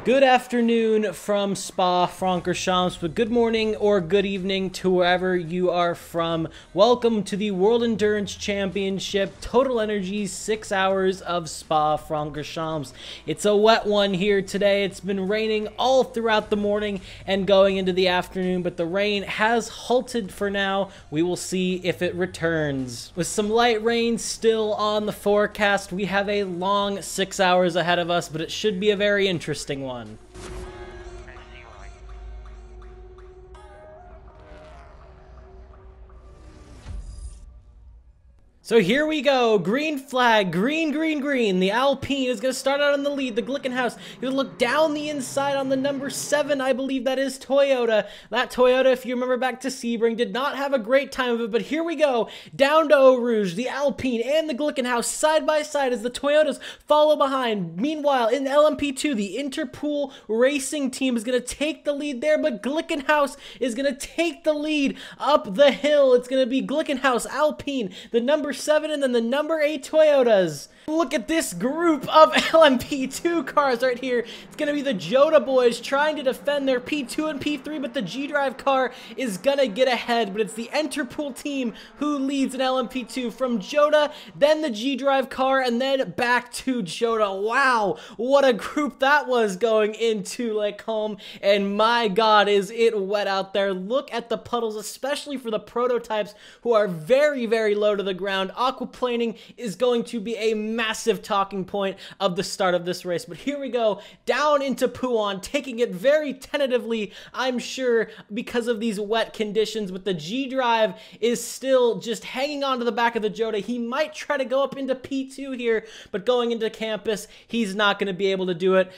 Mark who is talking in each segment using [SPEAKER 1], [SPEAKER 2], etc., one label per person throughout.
[SPEAKER 1] Good afternoon from Spa Francorchamps, but good morning or good evening to wherever you are from. Welcome to the World Endurance Championship Total Energy 6 hours of Spa Francorchamps. It's a wet one here today. It's been raining all throughout the morning and going into the afternoon, but the rain has halted for now. We will see if it returns. With some light rain still on the forecast, we have a long 6 hours ahead of us, but it should be a very interesting one. So here we go, green flag, green, green, green. The Alpine is going to start out on the lead. The Glickenhaus going to look down the inside on the number 7, I believe that is Toyota. That Toyota, if you remember back to Sebring, did not have a great time of it, but here we go, down to Eau Rouge, the Alpine and the Glickenhaus side by side as the Toyotas follow behind. Meanwhile, in LMP2, the Interpool Racing team is going to take the lead there, but Glickenhaus is going to take the lead up the hill. It's going to be Glickenhaus, Alpine, the number 7, and then the number 8 Toyotas. Look at this group of LMP2 cars right here. It's going to be the Jota boys trying to defend their P2 and P3, but the G-Drive car is going to get ahead. But it's the Interpool team who leads in LMP2 from Jota, then the G-Drive car, and then back to Jota. Wow, what a group that was going into Lake Home. And my God, is it wet out there. Look at the puddles, especially for the prototypes who are very, very low to the ground. Aquaplaning is going to be a massive talking point of the start of this race. But here we go, down into Pouan, taking it very tentatively, I'm sure, because of these wet conditions. But the G-Drive is still just hanging on to the back of the Jota. He might try to go up into P2 here, but going into campus, he's not going to be able to do it.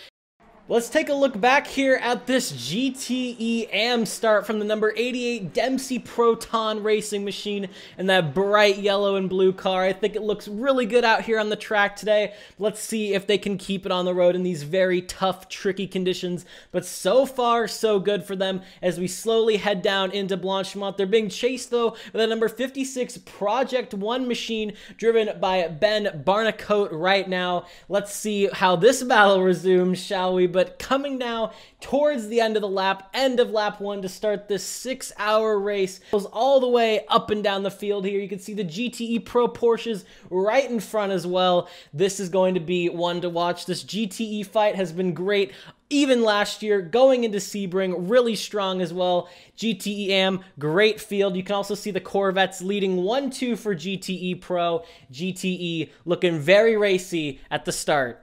[SPEAKER 1] Let's take a look back here at this GTE AM start from the number 88 Dempsey Proton racing machine and that bright yellow and blue car. I think it looks really good out here on the track today. Let's see if they can keep it on the road in these very tough, tricky conditions. But so far, so good for them as we slowly head down into Blanchimont. They're being chased, though, with a number 56 Project 1 machine driven by Ben Barnacote right now. Let's see how this battle resumes, shall we? But coming now towards the end of the lap, end of lap 1 to start this 6-hour race. It goes all the way up and down the field here. You can see the GTE Pro Porsches right in front as well. This is going to be one to watch. This GTE fight has been great. Even last year, going into Sebring, really strong as well. GTE AM, great field. You can also see the Corvettes leading 1-2 for GTE Pro. GTE looking very racy at the start.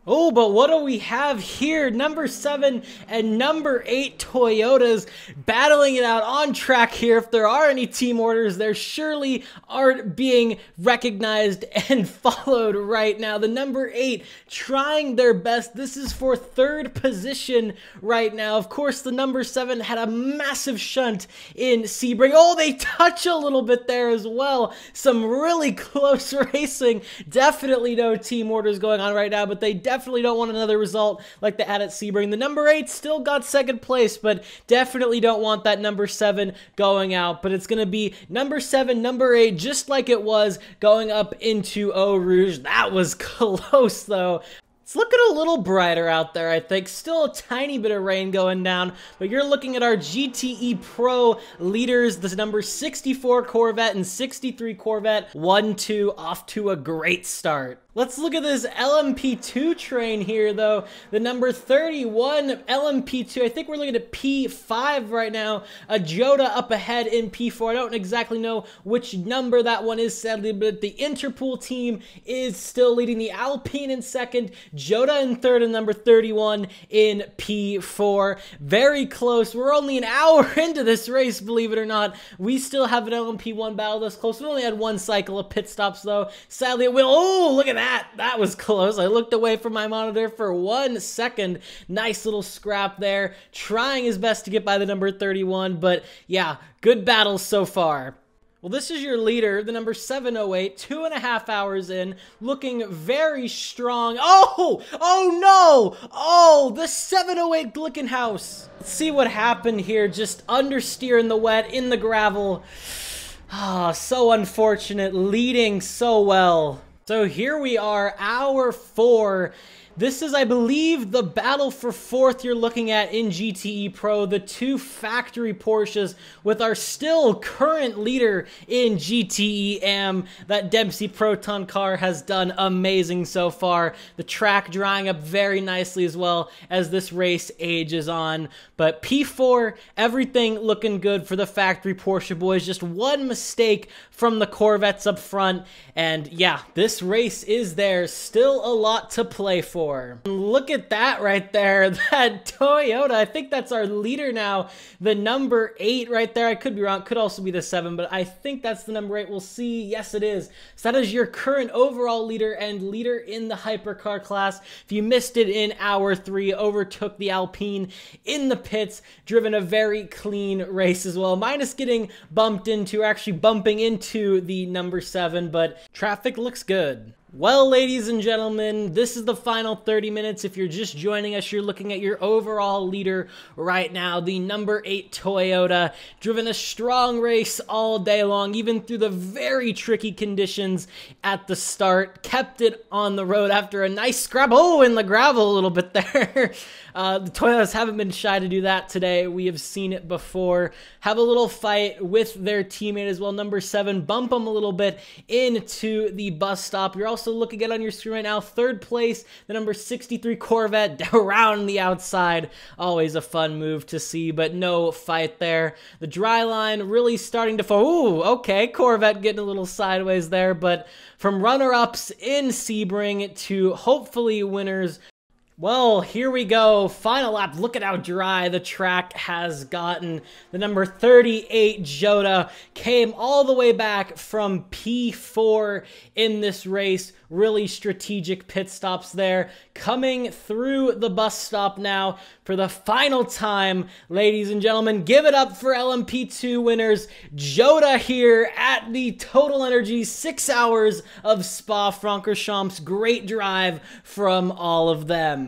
[SPEAKER 1] Oh, but what do we have here? Number 7 and number 8 Toyotas battling it out on track here. If there are any team orders, there surely aren't being recognized and followed right now. The number 8 trying their best. This is for 3rd position right now. Of course, the number 7 had a massive shunt in Sebring. Oh, they touch a little bit there as well. Some really close racing. Definitely no team orders going on right now, but they definitely don't want another result like they had at Sebring. The number 8 still got 2nd place, but definitely don't want that number 7 going out. But it's going to be number 7, number 8, just like it was going up into Eau Rouge. That was close, though. It's looking a little brighter out there, I think. Still a tiny bit of rain going down, but you're looking at our GTE Pro leaders, the number 64 Corvette and 63 Corvette, 1-2, off to a great start. Let's look at this LMP2 train here, though. The number 31 LMP2, I think we're looking at P5 right now. A Jota up ahead in P4. I don't exactly know which number that one is, sadly, but the Interpool team is still leading. The Alpine in 2nd, Jota in 3rd, and number 31 in P4. Very close. We're only an hour into this race, believe it or not. We still have an LMP1 battle this close. We only had 1 cycle of pit stops, though. Sadly, it will. Oh, look at that. That was close. I looked away from my monitor for 1 second. Nice little scrap there. Trying his best to get by the number 31, but yeah, good battles so far. Well, this is your leader, the number 708, 2.5 hours in, looking very strong. Oh! Oh no! Oh, the 708 Glickenhaus. Let's see what happened here. Just understeer in the wet, in the gravel. Ah, so unfortunate, leading so well. So here we are, hour 4. This is, I believe, the battle for fourth you're looking at in GTE Pro. The two factory Porsches with our still current leader in GTE AM. That Dempsey Proton car has done amazing so far. The track drying up very nicely as well as this race ages on. But P4, everything looking good for the factory Porsche boys. Just one mistake from the Corvettes up front. And yeah, this race is there. Still a lot to play for. Look at that right there. That Toyota. I think that's our leader now. The number 8 right there. I could be wrong. Could also be the 7, but I think that's the number 8. We'll see. Yes, it is. So that is your current overall leader and leader in the Hypercar class. If you missed it in hour 3, overtook the Alpine in the pits, driven a very clean race as well. Minus getting bumped into, or actually bumping into the number 7, but traffic looks good. Well, ladies and gentlemen, this is the final 30 minutes. If you're just joining us, you're looking at your overall leader right now, the number 8 Toyota, driven a strong race all day long, even through the very tricky conditions at the start, kept it on the road after a nice scrap. Oh, in the gravel a little bit there. The Toyotas haven't been shy to do that today. We have seen it before. Have a little fight with their teammate as well, number 7, bump them a little bit into the bus stop. You're also looking at on your screen right now, third place, the number 63 Corvette around the outside. Always a fun move to see, but no fight there. The dry line really starting to fall. Ooh, okay, Corvette getting a little sideways there, but from runner-ups in Sebring to hopefully winners. Well, here we go. Final lap. Look at how dry the track has gotten. The number 38 Jota came all the way back from P4 in this race. Really strategic pit stops there. Coming through the bus stop now for the final time. Ladies and gentlemen, give it up for LMP2 winners. Jota here at the Total Energy 6 hours of Spa-Francorchamps. Great drive from all of them.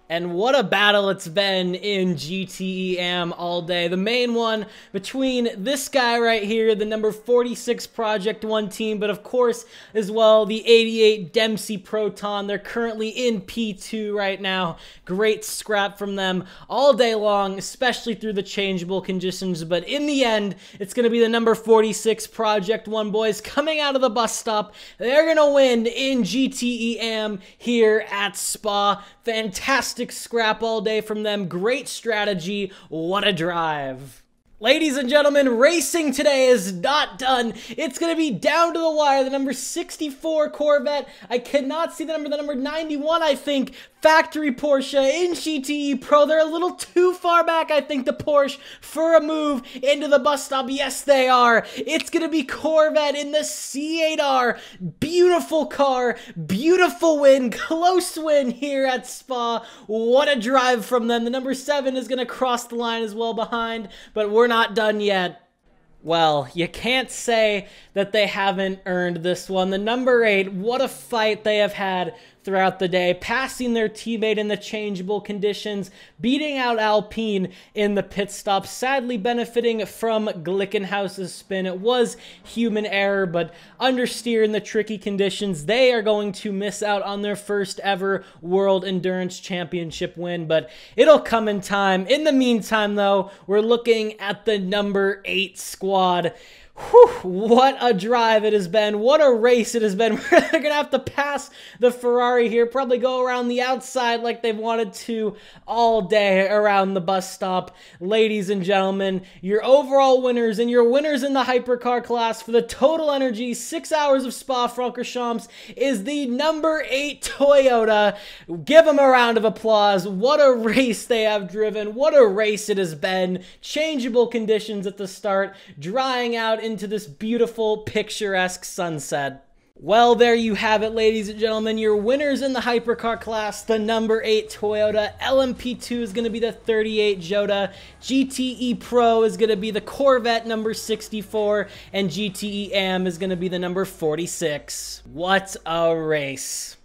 [SPEAKER 1] And what a battle it's been in GTE AM all day. The main one between this guy right here, the number 46 Project 1 team, but of course, as well, the 88 Dempsey Proton. They're currently in P2 right now. Great scrap from them all day long, especially through the changeable conditions. But in the end, it's going to be the number 46 Project 1 boys coming out of the bus stop. They're going to win in GTE AM here at Spa. Fantastic scrap all day from them. Great strategy. What a drive. Ladies and gentlemen, racing today is not done. It's going to be down to the wire. The number 64 Corvette. I cannot see the number 91, I think. Factory Porsche in GTE Pro. They're a little too far back, I think, the Porsche for a move into the bus stop. Yes, they are. It's going to be Corvette in the C8R. Beautiful car. Beautiful win. Close win here at Spa. What a drive from them. The number 7 is going to cross the line as well behind, but we're not done yet. Well, you can't say that they haven't earned this one. The number 8, what a fight they have had throughout the day, passing their teammate in the changeable conditions, beating out Alpine in the pit stop, sadly benefiting from Glickenhaus's spin. It was human error, but understeer in the tricky conditions. They are going to miss out on their first ever World Endurance Championship win, but it'll come in time. In the meantime, though, we're looking at the number 8 squad. Whew, what a drive it has been. What a race it has been. They're going to have to pass the Ferrari here, probably go around the outside like they've wanted to all day around the bus stop. Ladies and gentlemen, your overall winners and your winners in the Hypercar class for the Total Energy 6 hours of Spa-Francorchamps is the number 8 Toyota. Give them a round of applause. What a race they have driven. What a race it has been. Changeable conditions at the start, drying out into this beautiful picturesque sunset. Well, there you have it, ladies and gentlemen. Your winners in the Hypercar class, the number 8 Toyota. LMP2 is going to be the 38 Jota. GTE Pro is going to be the Corvette number 64. And GTE AM is going to be the number 46. What a race.